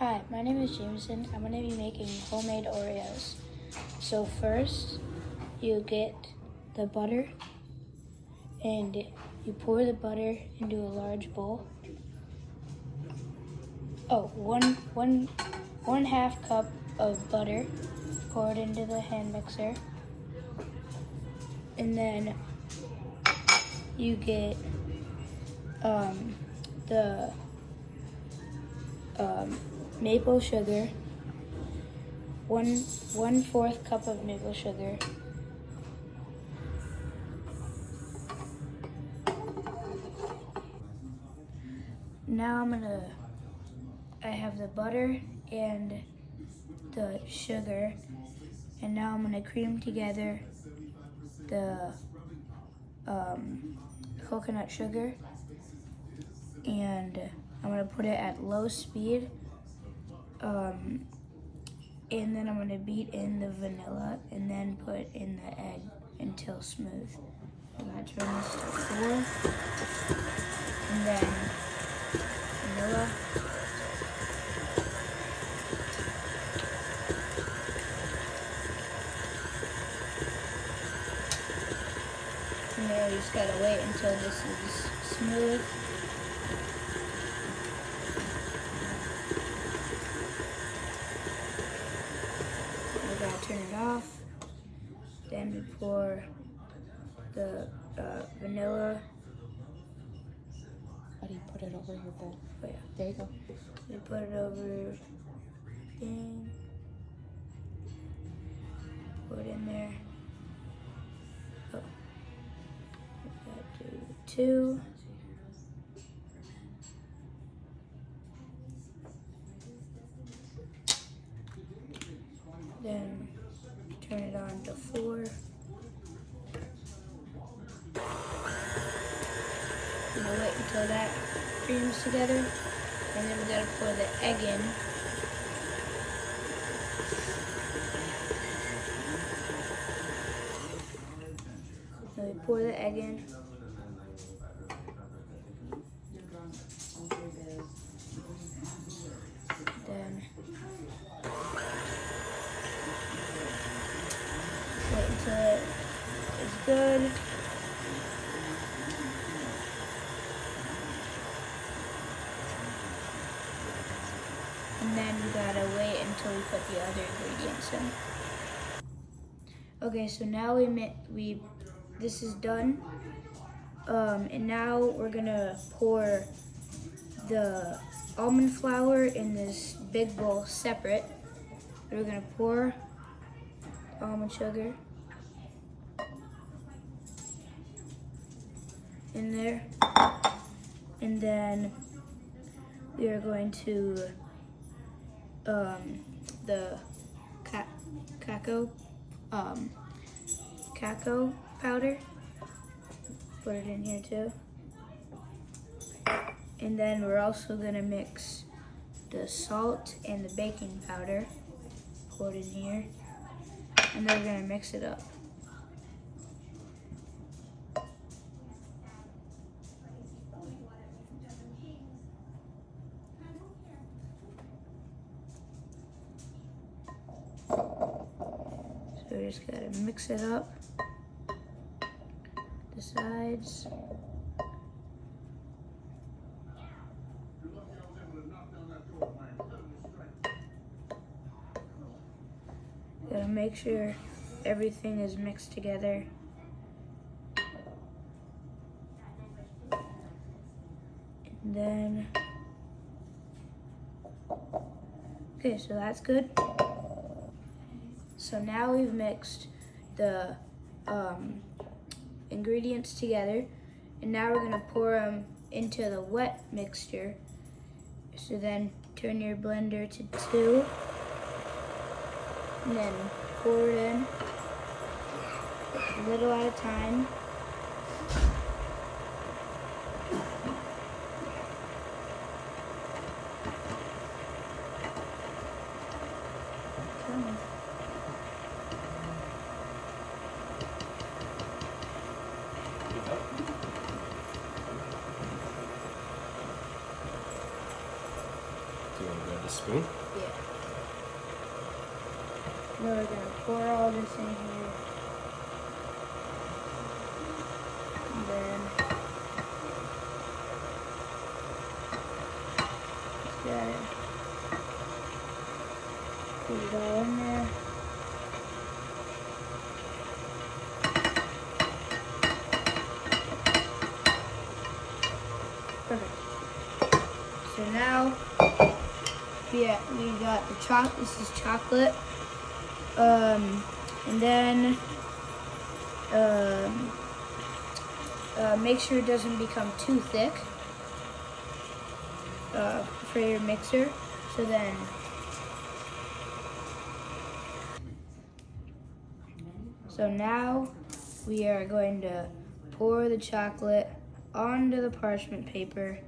Hi, my name is Jameson. I'm going to be making homemade Oreos. So first, you get the butter and you pour the butter into a large bowl. One half cup of butter, pour it into the hand mixer. And then you get the maple sugar, one fourth cup of maple sugar, now I have the butter and the sugar, and now I'm gonna cream together the coconut sugar, and I'm gonna put it at low speed, and then I'm gonna beat in the vanilla and then put in the egg until smooth. I'm gonna turn this to 4, and then vanilla. And then you just gotta wait until this is smooth. We gotta turn it off. Then we pour the vanilla. How do you put it over your bowl? Oh yeah. There you go. We put it over thing. Put it in there. Oh. We gotta do 2. Then turn it on to 4. And we'll wait until that creams together. And then we gotta pour the egg in. So we pour the egg in. Then wait until it is good. And then we gotta wait until we put the other ingredients in. Okay, so now this is done. And now we're gonna pour the almond flour in this big bowl separate. We're gonna pour almond sugar in there, and then we are going to the cacao powder, put it in here too. And then we're also gonna mix the salt and the baking powder, pour it in here, and then we're gonna mix it up. So we just gotta mix it up, the sides. Gotta make sure everything is mixed together. And then, okay, so that's good. So now we've mixed the ingredients together, and now we're gonna pour them into the wet mixture. So then turn your blender to 2, and then pour it in a little at a time. You want to grab the spoon? Yeah. Now we're gonna pour all this in here. And then just gotta put it all in there. Perfect. So now, yeah, we got the chocolate. This is chocolate. And then make sure it doesn't become too thick for your mixer. So then, now we are going to pour the chocolate onto the parchment paper,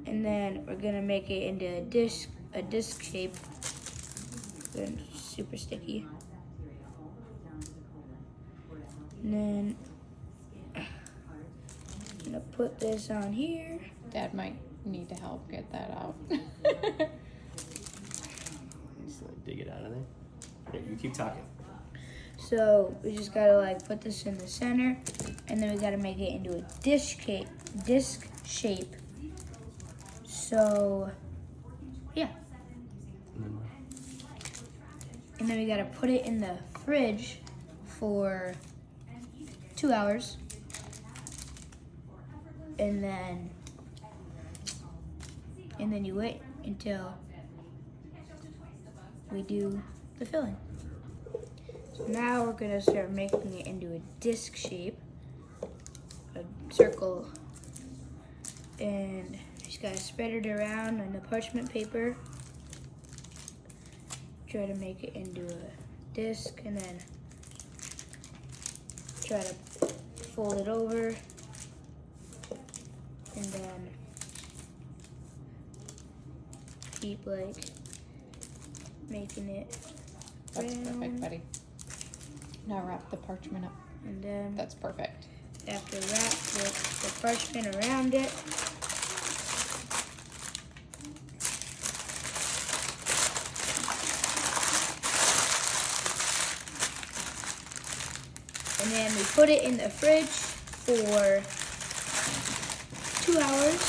and then we're gonna make it into a disc shape. Then super sticky. And then I'm gonna put this on here. Dad might need to help get that out. Just like dig it out of there. Yeah, you keep talking. So we just gotta like put this in the center, and then we gotta make it into a disc shape. So yeah. And then we gotta put it in the fridge for 2 hours. And then you wait until we do the filling. So now we're gonna start making it into a disc shape, a circle. And just gotta spread it around on the parchment paper. Try to make it into a disc, and then try to fold it over, and then keep like making it That's round. perfect, buddy. Now wrap the parchment up. And then That's perfect. after wrap the parchment around it, and then we put it in the fridge for 2 hours,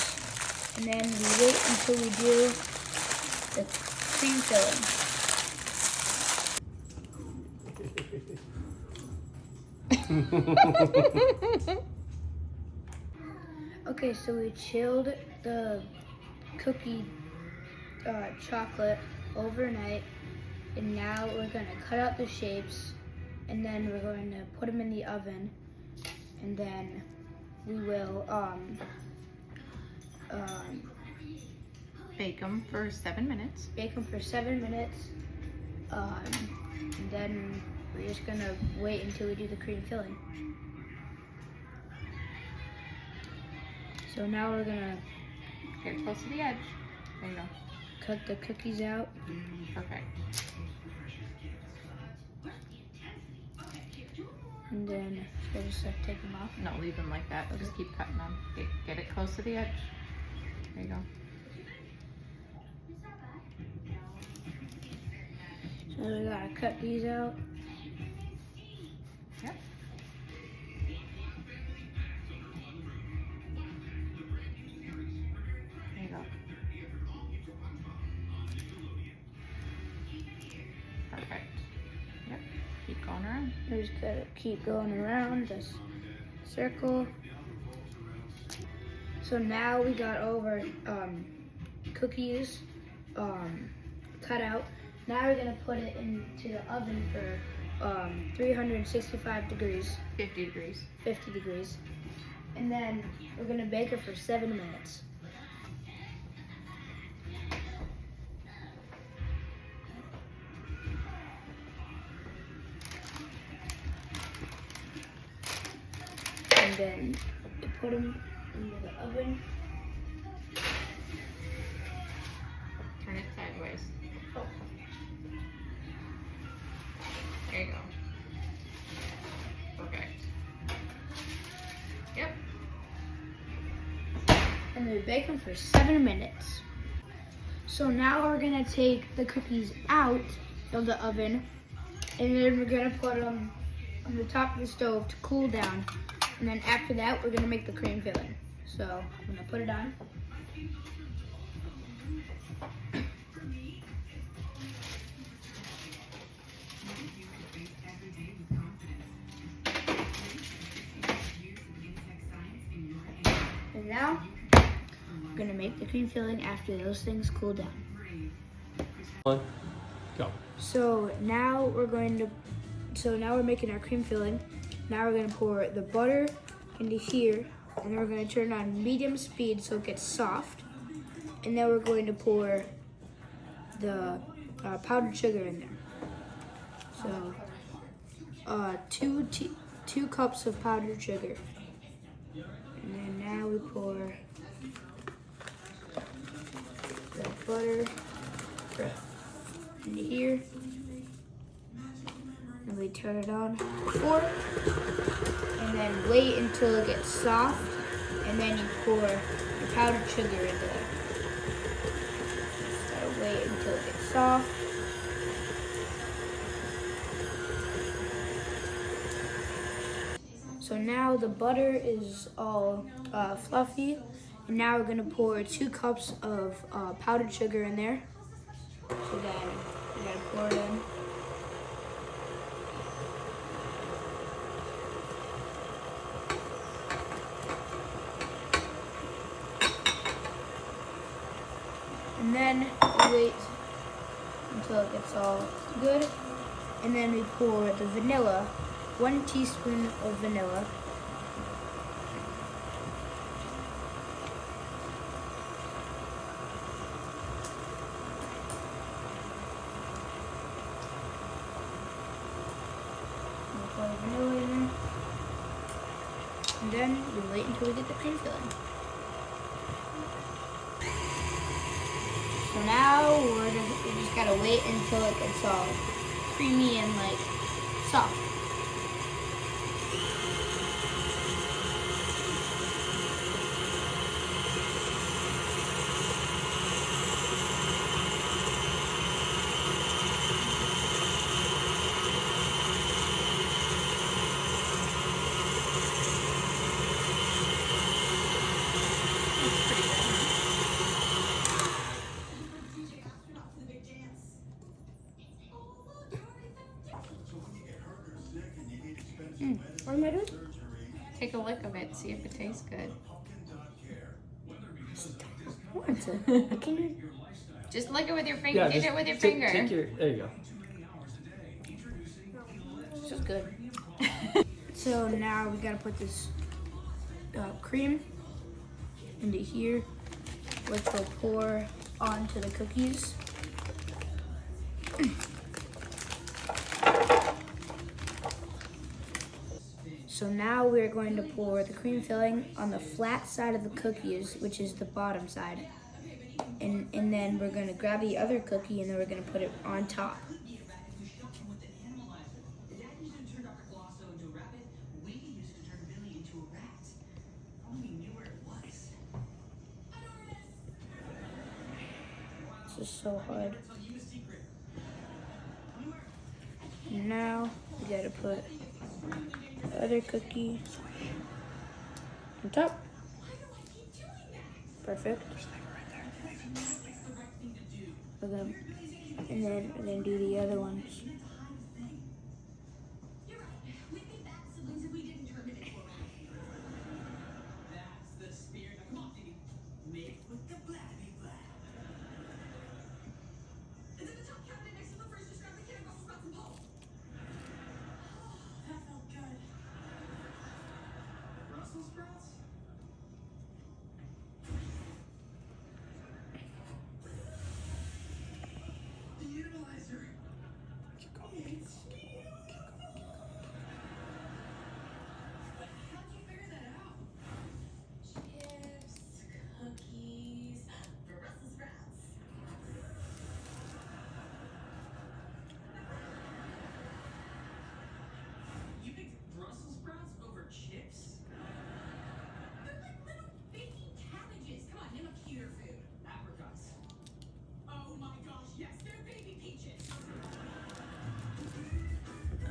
and then we wait until we do the cream filling. Okay, so we chilled the cookie chocolate overnight, and now we're gonna cut out the shapes, and then we're going to put them in the oven, and then we will Bake them for 7 minutes. bake them for 7 minutes, and then we're just gonna wait until we do the cream filling. So now we're gonna Get it close to the edge. There you go. cut the cookies out. Perfect. And then should I just like take them off? No, leave them like that. Just keep cutting them. Get it close to the edge. There you go. So we gotta cut these out. Yep. There you go. Perfect. Yep. Keep going around. We just gotta keep going around this circle. So now we got over cookies cut out. Now we're gonna put it into the oven for 365 degrees, 50 degrees. 50 degrees. And then we're gonna bake it for 7 minutes. And then you put them into the oven. Turn it sideways. There you go. Perfect. Yep. And then we bake them for 7 minutes. So now we're gonna take the cookies out of the oven, and then we're gonna put them on the top of the stove to cool down. And then after that, we're gonna make the cream filling. So I'm gonna put it on. And now, we're gonna make the cream filling after those things cool down. One, go. So now we're making our cream filling. Now we're gonna pour the butter into here, and then we're gonna turn it on medium speed so it gets soft. And then we're going to pour the powdered sugar in there. So 2 cups of powdered sugar. And then now we pour the butter into here. And we turn it on 4. And then wait until it gets soft. And then you pour your powdered sugar into there. So wait until it gets soft. So now the butter is all fluffy, and now we're gonna pour 2 cups of powdered sugar in there. So then we're gonna pour it in. And then we wait until it gets all good, and then we pour the vanilla. 1 teaspoon of vanilla. We'll pour the vanilla in there. And then we wait until we get the cream filling. So now we just gotta wait until it gets all creamy and like soft. What am I doing? Take a lick of it, see if it tastes good. I can't. Just lick it with your finger. Yeah, Dip just it with your take- finger. Take your, there you go. This is good. So now we gotta put this cream into here, which we'll pour onto the cookies. So now we're going to pour the cream filling on the flat side of the cookies, which is the bottom side. And then we're going to grab the other cookie and then we're going to put it on top. This is so hard. And now we got to put the other cookie on top. Perfect. And then do the other ones.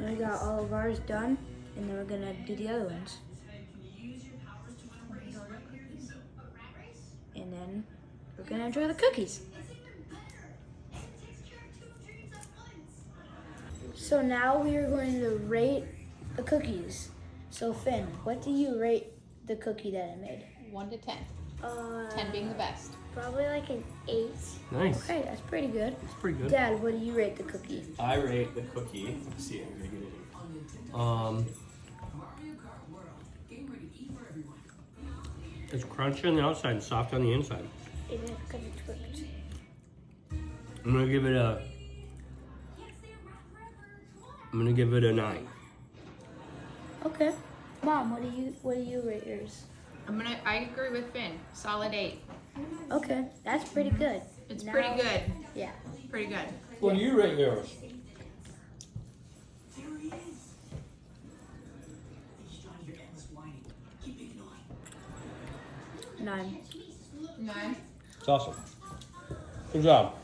And we got all of ours done, and then we're gonna do the other ones. And then we're gonna enjoy the cookies. So now we are going to rate the cookies. So Finn, what do you rate the cookie that I made? 1 to 10. 10 being the best. Probably like an 8. Nice. Okay, that's pretty good. That's pretty good. Dad, what do you rate the cookie? I rate the cookie. Let's see, I'm gonna get it. It's crunchy on the outside and soft on the inside. It is because it's whipped. I'm gonna give it a 9. Okay. Mom, what do you rate yours? I agree with Finn. Solid 8. Okay, that's pretty good. It's Now- pretty good. Yeah. Pretty good. What do you rate yours? Nine. 9. It's awesome. Good job.